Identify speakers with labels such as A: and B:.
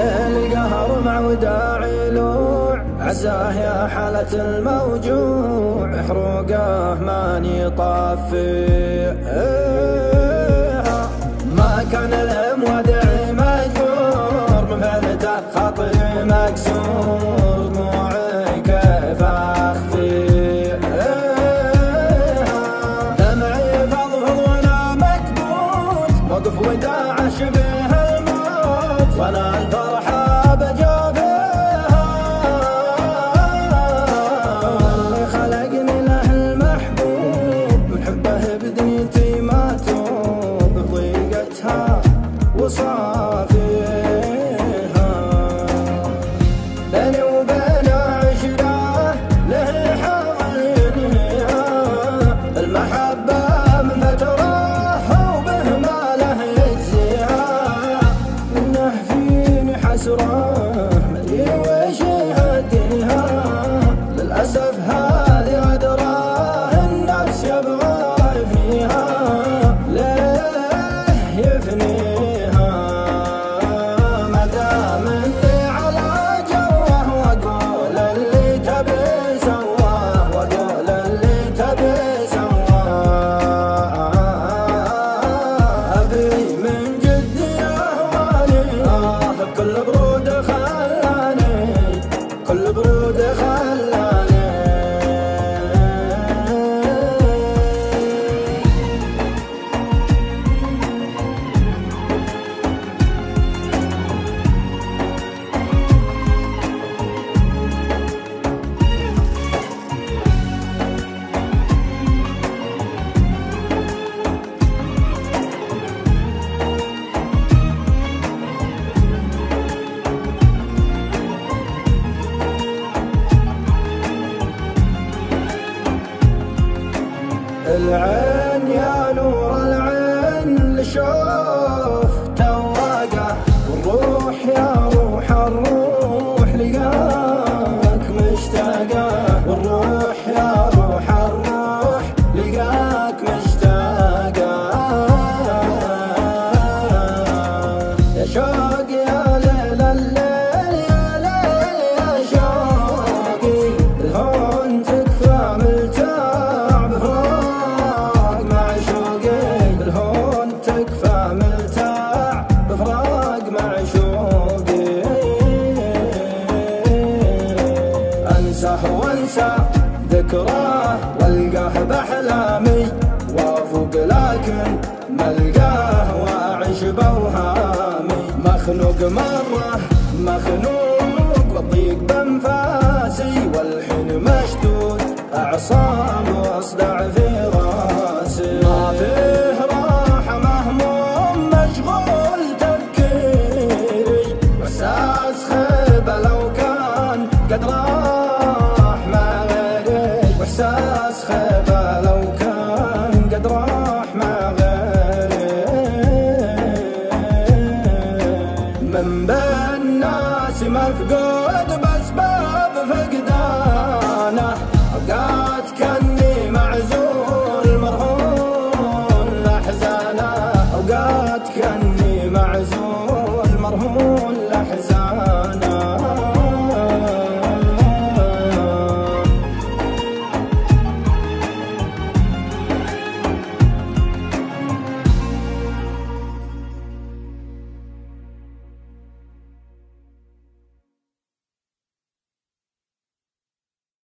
A: ليل القهر مع وداع يلوع، عزاه يا حالة الموجوع، حروقه ماني طافي. ما كان المودع مجبور، من فعلته خاطري مكسور، دموعي كيف اخفي. دمعي فضفض وانا مكبوت، وقف وداع شبه الموت، وانا الفرحة بجافيها. اللي خلقني له المحبوب، من حبه بدنيتي ما توب، بضيقتها وصافيها. بيني وبين عشرة له حاضنها، المحبة من فترة وبه ما له يجزيها. منه فيني حسرة مدري وش يهديها، للأسف هذه غدرة النفس يبغى يفنيها. ليه يفنيها ما دام اللي على جوه، واقول اللي تبي سواه، واقول اللي تبي سواه. ابي من جدي اهواني، بكل برود خلاني، كل برود خلاني. العين يا نور العين لشوف تواقه، والروح يا روح الروح لقاك مشتاقه، والروح يا روح الروح لقاك مشتاقه. يا شوق يا ليل الليل، يا ليل يا شوقي، الهون تكفى ملتاع بفراق معشوقي، الهون تكفى ملتاع بفراق معشوقي. انساه وانسى ذكراه، والقاه باحلامي وافوق، لكن ملقاه واعيش باوهامي. مخنوق مره مخنوق، والضيق بانفاسي، والحين مشدود اعصاب واصدع في راسي. ما فيه راحه مهموم مشغول تفكيري، واحساس خيبه لو كان قد راح مع غيري، واحساس خيبه لو كان قد راح مع غيري. من بين الناس مفقود باسباب فقدانه،